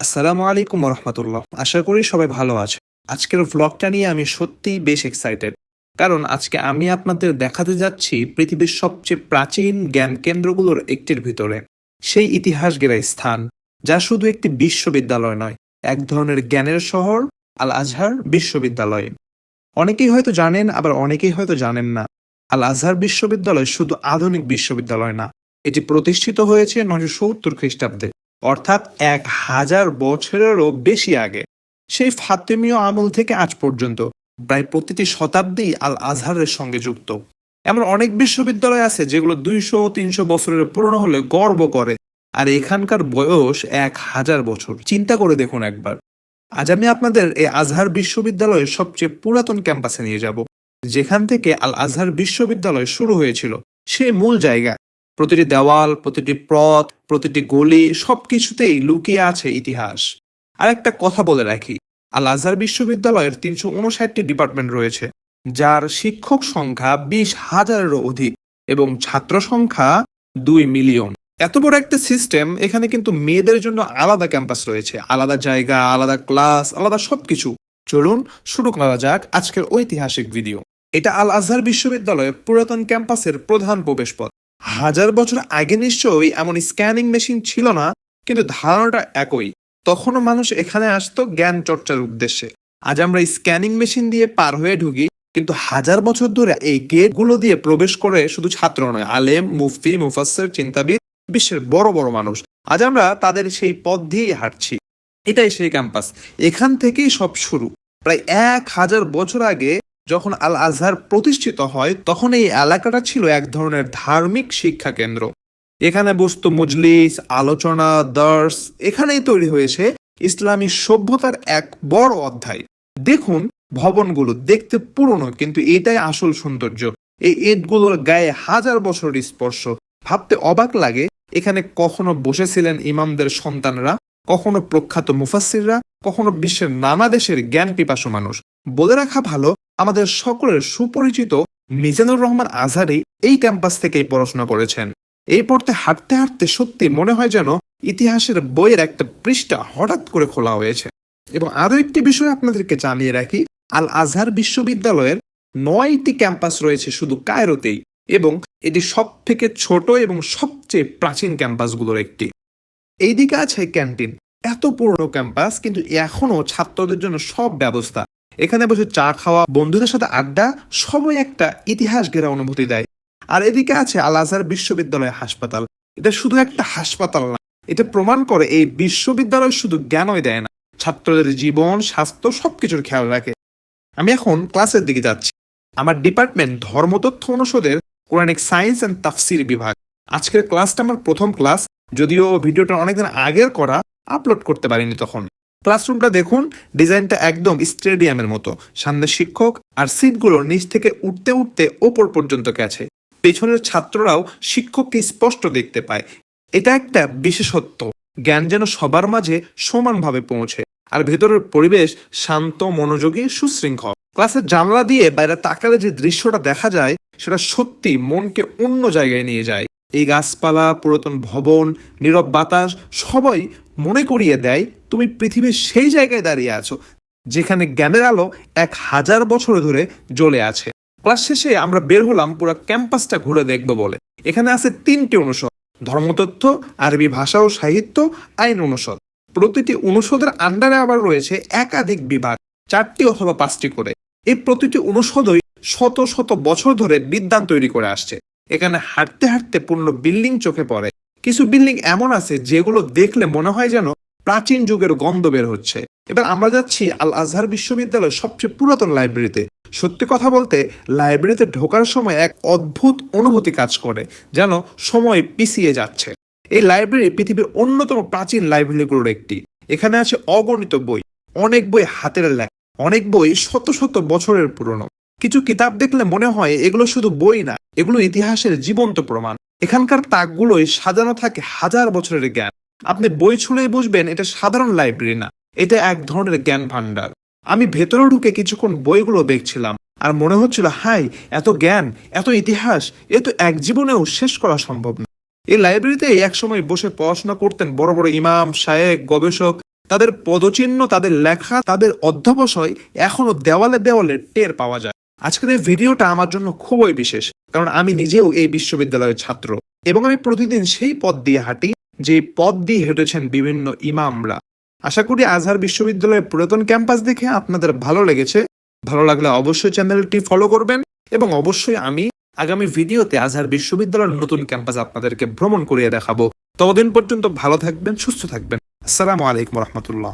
আসসালামু আলাইকুম রহমতুল্লাহ। আশা করি সবাই ভালো আছে। আজকের ভ্লগটা নিয়ে আমি সত্যিই বেশ এক্সাইটেড। কারণ আজকে আমি আপনাদের দেখাতে যাচ্ছি পৃথিবীর সবচেয়ে প্রাচীন জ্ঞান কেন্দ্রগুলোর একটির ভিতরে। সেই ইতিহাস ঘেরা স্থান, যা শুধু একটি বিশ্ববিদ্যালয় নয়, এক ধরনের জ্ঞানের শহর, আল আজহার বিশ্ববিদ্যালয়। অনেকেই হয়তো জানেন, আবার অনেকেই হয়তো জানেন না। আল আজহার বিশ্ববিদ্যালয় শুধু আধুনিক বিশ্ববিদ্যালয় না, এটি প্রতিষ্ঠিত হয়েছে 970 খ্রিস্টাব্দে, অর্থাৎ 1000 বছরেরও বেশি আগে। সেই ফাতেমীয় আমল থেকে আজ পর্যন্ত প্রায় প্রতিটি শতাব্দী আল আজহারের সঙ্গে যুক্ত। এমন অনেক বিশ্ববিদ্যালয় আছে যেগুলো 200-300 বছরের পুরনো হলে গর্ব করে, আর এখানকার বয়স 1000 বছর। চিন্তা করে দেখুন একবার। আজ আমি আপনাদের এই আজহার বিশ্ববিদ্যালয়ের সবচেয়ে পুরাতন ক্যাম্পাসে নিয়ে যাব, যেখান থেকে আল আজহার বিশ্ববিদ্যালয় শুরু হয়েছিল। সেই মূল জায়গা। প্রতিটি দেওয়াল, প্রতিটি পথ, প্রতিটি গলি, সবকিছুতেই লুকিয়ে আছে ইতিহাস। আর একটা কথা বলে রাখি, আল আজহার বিশ্ববিদ্যালয়ের 359টি ডিপার্টমেন্ট রয়েছে, যার শিক্ষক সংখ্যা 20,000-এরও অধিক এবং ছাত্র সংখ্যা 2 মিলিয়ন। এত বড় একটা সিস্টেম, এখানে কিন্তু মেয়েদের জন্য আলাদা ক্যাম্পাস রয়েছে, আলাদা জায়গা, আলাদা ক্লাস, আলাদা সবকিছু। চলুন শুরু করা যাক আজকের ঐতিহাসিক ভিডিও। এটা আল আজহার বিশ্ববিদ্যালয়ের পুরাতন ক্যাম্পাসের প্রধান প্রবেশপথ। 1000 বছর আগে নিশ্চয়ই এমন স্ক্যানিং মেশিন ছিল না, কিন্তু ধারণাটা একই। তখনও মানুষ এখানে আসতো জ্ঞান চর্চার উদ্দেশ্যে। আজ আমরা স্ক্যানিং মেশিন দিয়ে পার হয়ে ঢুকি, কিন্তু 1000 বছর ধরে এই গেটগুলো দিয়ে প্রবেশ করে শুধু ছাত্র নয়, আলেম, মুফতি, মুফাসসির, চিন্তাবিদ, বিশ্বের বড় বড় মানুষ। আজ আমরা তাদের সেই পথ দিয়েই হাঁটছি। এটাই সেই ক্যাম্পাস। এখান থেকেই সব শুরু। প্রায় 1000 বছর আগে যখন আল আজহার প্রতিষ্ঠিত হয়, তখন এই এলাকাটা ছিল এক ধরনের ধার্মিক শিক্ষা কেন্দ্র। এখানে বসতো মজলিস, আলোচনা, দর্স। এখানেই তৈরি হয়েছে ইসলামী সভ্যতার এক বড় অধ্যায়। দেখুন, ভবনগুলো দেখতে পুরনো, কিন্তু এটাই আসল সৌন্দর্য। এই ইটগুলোর গায়ে 1000 বছরের স্পর্শ। ভাবতে অবাক লাগে, এখানে কখনো বসেছিলেন ইমামদের সন্তানরা, কখনো প্রখ্যাত মুফাসসিররা, কখনো বিশ্বের নানা দেশের জ্ঞান পিপাসু মানুষ। বলে রাখা ভালো, আমাদের সকলের সুপরিচিত মিজানুর রহমান আজহারি এই ক্যাম্পাস থেকেই পড়াশোনা করেছেন। এই পথে হাঁটতে হাঁটতে সত্যি মনে হয় যেন ইতিহাসের বইয়ের একটা পৃষ্ঠা হঠাৎ করে খোলা হয়েছে। এবং আরো একটি বিষয় আপনাদেরকে জানিয়ে রাখি, আল আজহার বিশ্ববিদ্যালয়ের 9টি ক্যাম্পাস রয়েছে শুধু কায়রোতেই, এবং এটি সব থেকে ছোট এবং সবচেয়ে প্রাচীন ক্যাম্পাসগুলোর একটি। এইদিকে আছে ক্যান্টিন। এত পুরনো ক্যাম্পাস, কিন্তু এখনো ছাত্রদের জন্য সব ব্যবস্থা। এখানে বসে চা খাওয়া, বন্ধুদের সাথে আড্ডা, সবই একটা ইতিহাস ঘেরা অনুভূতি দেয়। আর এদিকে আছে আল আজহার বিশ্ববিদ্যালয় হাসপাতাল। এটা শুধু একটা হাসপাতাল না, এটা প্রমাণ করে এই বিশ্ববিদ্যালয় শুধু জ্ঞানই দেয় না, ছাত্রদের জীবন, স্বাস্থ্য সবকিছুর খেয়াল রাখে। আমি এখন ক্লাসের দিকে যাচ্ছি। আমার ডিপার্টমেন্ট ধর্মতত্ত্ব অনুষদের কোরআনিক সায়েন্স অ্যান্ড তাফসির বিভাগ। আজকের ক্লাসটা আমার প্রথম ক্লাস, যদিও ভিডিওটা অনেকদিন আগের করা, আপলোড করতে পারিনি তখন। ক্লাসরুমটা দেখুন, ডিজাইনটা একদম স্টেডিয়ামের মতো। সামনে শিক্ষক, আর সিটগুলো নিচ থেকে উঠতে উঠতে ওপর পর্যন্ত গেছে। পেছনের ছাত্ররাও শিক্ষককে স্পষ্ট দেখতে পায়। এটা একটা বিশেষত্ব। জ্ঞান যেন সবার মাঝে সমানভাবে পৌঁছে। আর ভেতরের পরিবেশ শান্ত, মনোযোগী, সুশৃঙ্খল। ক্লাসের জানলা দিয়ে বাইরে তাকালে যে দৃশ্যটা দেখা যায়, সেটা সত্যি মনকে অন্য জায়গায় নিয়ে যায়। এই গাছপালা, পুরাতন ভবন, নীরব বাতাস, সবাই মনে করিয়ে দেয় তুমি পৃথিবীর সেই জায়গায় দাঁড়িয়ে আছো, যেখানে জ্ঞানের আলো 1000 বছর ধরে জ্বলে আছে। ক্লাস শেষে আমরা বের হলাম পুরো ক্যাম্পাসটা ঘুরে দেখবো বলে। এখানে আছে 3টি অনুষদ: ধর্মতত্ত্ব, আরবি ভাষা ও সাহিত্য, আইন অনুষদ। প্রতিটি অনুষদের আন্ডারে আবার রয়েছে একাধিক বিভাগ, 4টি অথবা 5টি করে। এই প্রতিটি অনুষদই শত শত বছর ধরে বিদ্যান তৈরি করে আসছে। এখানে হাঁটতে হাঁটতে পূর্ণ বিল্ডিং চোখে পড়ে। কিছু বিল্ডিং এমন আছে যেগুলো দেখলে মনে হয় যেন প্রাচীন যুগের গন্ধ বের হচ্ছে। এবার আমরা যাচ্ছি আল আজহার বিশ্ববিদ্যালয়ের সবচেয়ে পুরাতন লাইব্রেরিতে। সত্যি কথা বলতে, লাইব্রেরিতে ঢোকার সময় এক অদ্ভুত অনুভূতি কাজ করে, যেন সময় পিছিয়ে যাচ্ছে। এই লাইব্রেরি পৃথিবীর অন্যতম প্রাচীন লাইব্রেরিগুলোর একটি। এখানে আছে অগণিত বই, অনেক বই হাতের লেখা, অনেক বই শত শত বছরের পুরনো। কিছু কিতাব দেখলে মনে হয় এগুলো শুধু বই না, এগুলো ইতিহাসের জীবন্ত প্রমাণ। এখানকার তাকগুলোই সাজানো থাকে 1000 বছরের জ্ঞান। আপনি বই ছুঁড়েই বুঝবেন এটা সাধারণ লাইব্রেরি না, এটা এক ধরনের জ্ঞান ভান্ডার। আমি ভেতরে ঢুকে কিছুক্ষণ বইগুলো দেখছিলাম, আর মনে হচ্ছিল, হাই, এত জ্ঞান, এত ইতিহাস, এ তো এক জীবনেও শেষ করা সম্ভব না। এই লাইব্রেরিতে একসময় বসে পড়াশোনা করতেন বড় বড় ইমাম, শায়েখ, গবেষক, তাদের পদচিহ্ন, তাদের লেখা, তাদের অধ্যবসায় এখনো দেওয়ালে দেওয়ালে টের পাওয়া যায়। আজকের এই ভিডিওটা আমার জন্য খুবই বিশেষ, কারণ আমি নিজেও এই বিশ্ববিদ্যালয়ের ছাত্র এবং আমি প্রতিদিন সেই পথ দিয়ে হাঁটি যে পথ দিয়ে হেঁটেছেন বিভিন্ন ইমামরা। আশা করি আজহার বিশ্ববিদ্যালয়ের পুরাতন ক্যাম্পাস দেখে আপনাদের ভালো লেগেছে। ভালো লাগলে অবশ্যই চ্যানেলটি ফলো করবেন এবং অবশ্যই আমি আগামী ভিডিওতে আজহার বিশ্ববিদ্যালয়ের নতুন ক্যাম্পাস আপনাদেরকে ভ্রমণ করিয়ে দেখাবো। ততদিন পর্যন্ত ভালো থাকবেন, সুস্থ থাকবেন। আসসালামু আলাইকুম রহমতুল্লাহ।